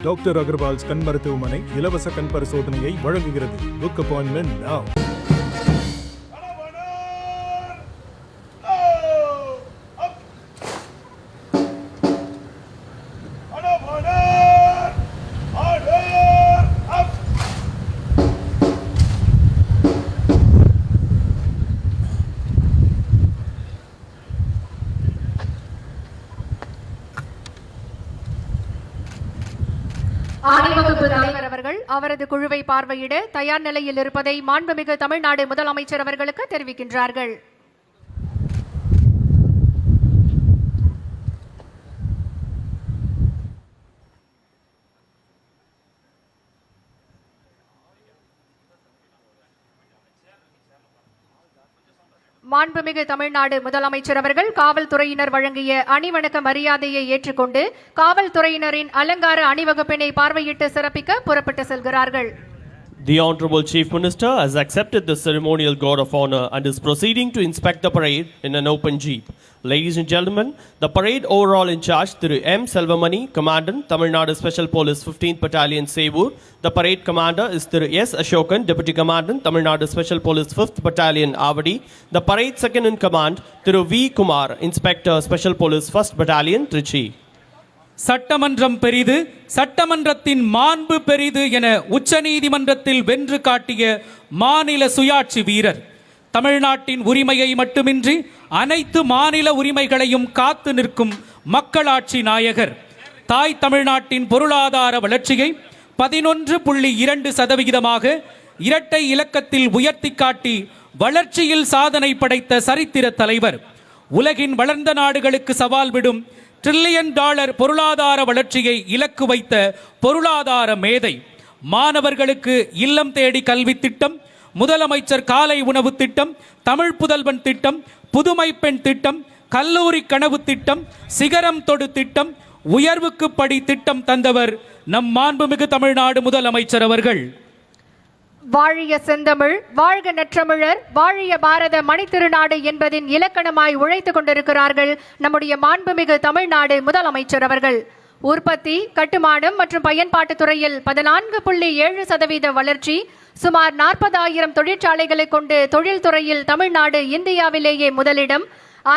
Doctor Agarwal's கண் மருத்துவமனை இலவச கண் பரிசோதனையை வழங்குகிறது. Book appointment now. அணிவகுப்பு தலைவர் அவர்கள் அவரது குழுவை பார்வையிட தயார் நிலையில் இருப்பதை மாண்புமிகு தமிழ்நாடு முதலமைச்சர் அவர்களுக்கு தெரிவிக்கின்றார்கள். மாண்புமிகு தமிழ்நாடு முதலமைச்சர் அவர்கள் காவல்துறையினர் வழங்கிய அணிவணக்க மரியாதையை ஏற்றுக்கொண்டு காவல்துறையினரின் அலங்கார அணிவகுப்பினை பார்வையிட்டு சிறப்பிக்க புறப்பட்டு செல்கிறார்கள். The Honorable Chief Minister has accepted the ceremonial guard of honor and is proceeding to inspect the parade in an open jeep. Ladies and gentlemen, the parade overall in charge Thiru M. Selvamani, Commandant, Tamil Nadu Special Police 15th Battalion, Sevur. The parade commander is Thiru S. Ashokan, Deputy Commandant, Tamil Nadu Special Police 5th Battalion, Avadi. The parade second in command Thiru V. Kumar, Inspector Special Police 1st Battalion, Trichy. சட்டமன்றம் பெரிது, சட்டமன்றத்தின் மாண்பு பெரிது என உச்சநீதிமன்றத்தில் வென்று காட்டிய மாநில சுயாட்சி வீரர், தமிழ்நாட்டின் உரிமையை மட்டுமின்றி அனைத்து மாநில உரிமைகளையும் காத்து நிற்கும் மக்களாட்சி நாயகர், தாய் தமிழ்நாட்டின் பொருளாதார வளர்ச்சியை 11.2% இரட்டை இலக்கத்தில் உயர்த்தி காட்டி வளர்ச்சியில் சாதனை படைத்த சரித்திர தலைவர், உலகின் வளர்ந்த நாடுகளுக்கு சவால் விடும் $1 டிரில்லியன் பொருளாதார வளர்ச்சியை இலக்கு வைத்த பொருளாதார மேதை, மாணவர்களுக்கு இல்லம் தேடி கல்வி திட்டம், முதலமைச்சர் காலை உணவு திட்டம், தமிழ் புதல்வன் திட்டம், புதுமை பெண் திட்டம், கல்லூரி கனவு திட்டம், சிகரம் தொடு திட்டம், உயர்வுக்கு படி திட்டம் தந்தவர் நம் மாண்புமிகு தமிழ்நாடு முதலமைச்சர் அவர்கள். வாழிய செந்தமிழ், வாழ்க நற்றமிழர், வாழிய பாரத மணித்திருநாடு என்பதின் இலக்கணமாய் உழைத்துக் கொண்டிருக்கிறார்கள் நம்முடைய மாண்புமிகு தமிழ்நாடு முதலமைச்சர் அவர்கள். உற்பத்தி, கட்டுமானம் மற்றும் பயன்பாட்டு துறையில் 14.7% வளர்ச்சி, சுமார் 40,000 தொழிற்சாலைகளை கொண்டு தொழில்துறையில் தமிழ்நாடு இந்தியாவிலேயே முதலிடம்,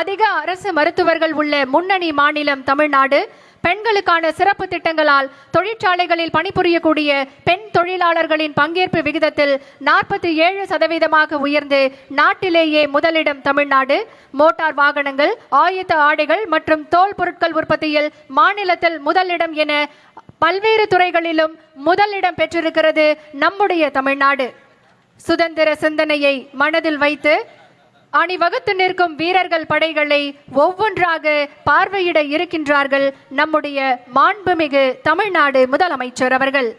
அதிக அரசு மருத்துவர்கள் உள்ள முன்னணி மாநிலம் தமிழ்நாடு, பெண்களுக்கான சிறப்பு திட்டங்களால் தொழிற்சாலைகளில் பணிபுரியக்கூடிய பெண் தொழிலாளர்களின் பங்கேற்பு விகிதத்தில் 47% உயர்ந்து நாட்டிலேயே முதலிடம் தமிழ்நாடு, மோட்டார் வாகனங்கள், ஆயத்த ஆடைகள் மற்றும் தோல் பொருட்கள் உற்பத்தியில் மாநிலத்தில் முதலிடம் என பல்வேறு துறைகளிலும் முதலிடம் பெற்றிருக்கிறது நம்முடைய தமிழ்நாடு. சுதந்திர சிந்தனையை மனதில் வைத்து அணிவகுத்து நிற்கும் வீரர்கள் படைகளை ஒவ்வொன்றாக பார்வையிட இருக்கின்றார்கள் நம்முடைய மாண்புமிகு தமிழ்நாடு முதலமைச்சர் அவர்கள்.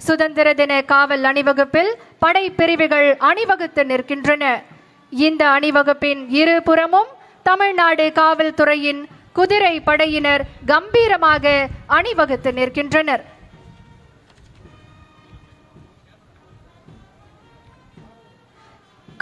சுதந்திர தின காவல் அணிவகுப்பில் படை பிரிவுகள் அணிவகுத்து நிற்கின்றன. இந்த அணிவகுப்பின் இரு புறமும் தமிழ்நாடு காவல்துறையின் குதிரை படையினர் கம்பீரமாக அணிவகுத்து நிற்கின்றனர்.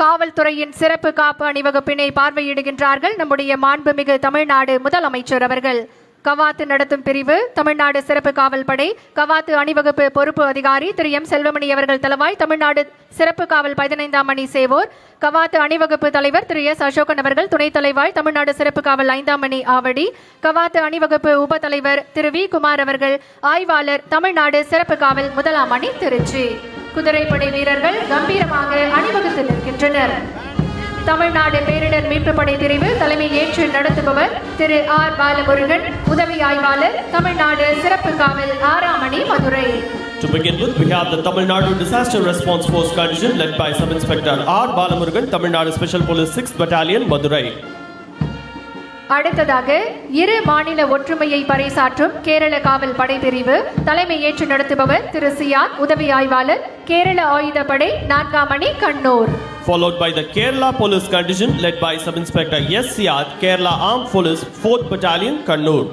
காவல்துறையின் சிறப்பு காப்பு அணிவகுப்பினை பார்வையிடுகின்றார்கள் நம்முடைய மாண்புமிகு தமிழ்நாடு முதலமைச்சர் அவர்கள். கவாத்து நடத்தும் பிரிவு தமிழ்நாடு சிறப்பு காவல் படை கவாத்து அணிவகுப்பு பொறுப்பு அதிகாரி திரு எம் செல்வமணி அவர்கள் தலைவாய் தமிழ்நாடு சிறப்பு காவல் 15ஆம் அணி சேவோர். கவாத்து அணிவகுப்பு தலைவர் திரு எஸ் அசோகன் அவர்கள் துணைத் தலைவாய் தமிழ்நாடு சிறப்பு காவல் 5ஆம் அணி ஆவடி. கவாத்து அணிவகுப்பு உப தலைவர் திரு வி குமார் அவர்கள் ஆய்வாளர் தமிழ்நாடு சிறப்பு காவல் 1ஆம் அணி திருச்சி. குதிரைப்படை வீரர்கள் கம்பீரமாக அணிவகுத்து நிற்கின்றனர். தமிழ்நாடு பேரிடர் மீட்பு படை பிரிவு தலைமை ஏற்று நடத்துபவர் திரு ஆர் பாலமுருகன், உதவி ஆய்வாளர் தமிழ்நாடு சிறப்பு காவல் 6ஆம் அணி Madurai. To begin with, we have the Tamil Nadu Disaster Response Force contingent led by Sub-Inspector R. Balamurugan, Tamil Nadu Special Police 6th Battalion, Madurai. அடுத்ததாக இரு மாநில ஒற்றுமையை பறைசாற்றும் கேரள காவல் படை பிரிவு தலைமை ஏற்று நடத்துபவர் திரு சியாத், உதவி ஆய்வாளர் கேரள ஆயுதப்படை 4ஆம் அணி Kannur. Followed by the Kerala Police contingent led by Sub-Inspector S. Siyath, Kerala Armed Police 4th Battalion, Kannur.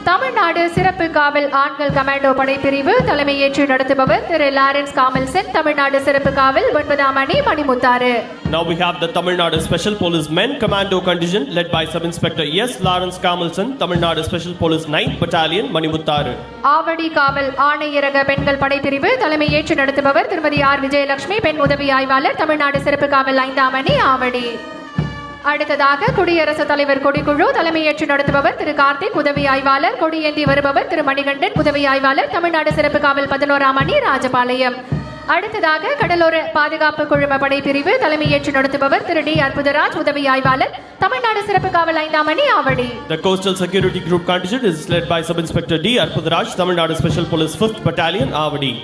Tamil Nadu சிறப்பு காவல் ஆண்கள் கமாண்டோ படைப்பிரிவு தலைமையேற்று நடத்துபவர் திரு லாரன்ஸ் காமல்சன். தமிழ்நாடு சிறப்பு காவல் 9ஆம் அணி Manimuthar. Now we have the Tamil Nadu Special Police Men Commando Contingent led by Sub-Inspector S. Lawrence Kamalson, Tamil Nadu Special Police 9th Battalion, Manimuttaru. Avadi காவல் ஆணையரக பெண்கள் படைப்பிரிவு தலைமையேற்று நடத்துபவர் திருமதி ஆர் விஜயலட்சுமி, பெண் உதவி ஆய்வாளர், தமிழ்நாடு சிறப்பு காவல் 5ஆம் அணி ஆவடி. அடுத்ததாக குடியரசுத் தலைவர் கொடிக்குழு தலைமையேற்று நடத்துபவர் திரு கார்த்திக், உதவி ஆய்வாளர், கொடியேந்தி வருபவர் திரு மணிகண்டன், உதவி ஆய்வாளர், தமிழ்நாடு சிறப்பு காவல் 11ஆம் அணி ராஜபாளையம். அடுத்ததாக கடலோர பாதுகாப்பு குழும படைப்பிரிவு தலைமையேற்று நடத்துபவர் திரு டி அற்புதராஜ், உதவி ஆய்வாளர், தமிழ்நாடு சிறப்பு காவல் 5ஆம் அணி Avadi. The Coastal Security Group contingent is led by Sub-Inspector D. Arpudaraj, Tamil Nadu Special Police 5th Battalion, Avadi.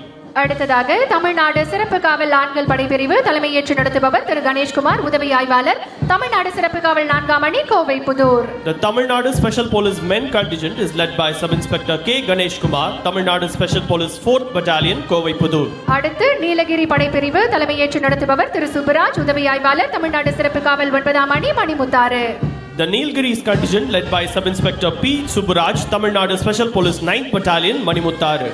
அடுத்ததாக தமிழ்நாடு சிறப்பு காவல் ஆண்கள் படைப்பிரிவு தலைமையேற்று நடத்துபவர் திரு கணேஷ்குமார், உதவி ஆய்வாளர், தமிழ்நாடு சிறப்பு காவல் 4ஆம் அணி Kovai Pudur. The Tamil Nadu Special Police Men contingent is led by Sub-Inspector K. Ganesh Kumar, Tamil Nadu Special Police 4th Battalion, Kovai Pudur. அடுத்து நீலகிரி படைப்பிரிவு தலைமையேற்று நடத்துபவர் திரு சுப்பராஜ், உதவி ஆய்வாளர், தமிழ்நாடு சிறப்பு காவல் 9ஆம் அணி Manimuthar. The Nilgiris contingent led by Sub-Inspector P. Subbaraj, Tamil Nadu Special Police 9th Battalion, Manimuttaru.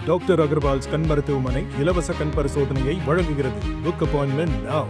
Doctor Agarwal's கண் மருத்துவமனை இலவச கண் பரிசோதனையை வழங்குகிறது. Book appointment now.